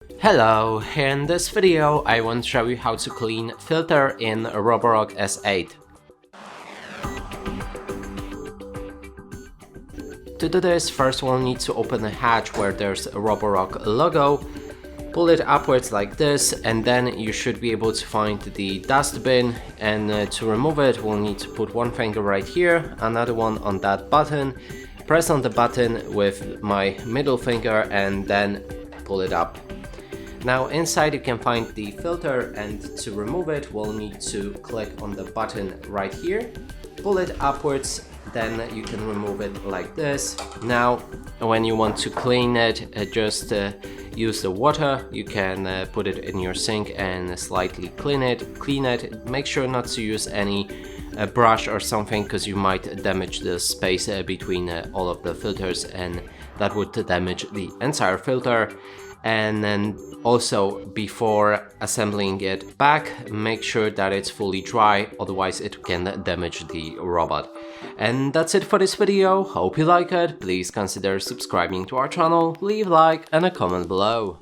Hello, in this video I want to show you how to clean filter in Roborock S8. To do this, first we'll need to open a hatch where there's a Roborock logo, pull it upwards like this, and then you should be able to find the dustbin, and to remove it we'll need to put one finger right here, another one on that button, press on the button with my middle finger and then pull it up. Now inside you can find the filter, and to remove it we'll need to click on the button right here, pull it upwards, then you can remove it like this. Now when you want to clean it, just use the water. You can put it in your sink and slightly clean it. Make sure not to use any brush or something, because you might damage the space between all of the filters, and that would damage the entire filter. And then also, before assembling it back, make sure that it's fully dry, otherwise it can damage the robot. And that's it for this video. Hope you like it. Please consider subscribing to our channel, leave a like and a comment below.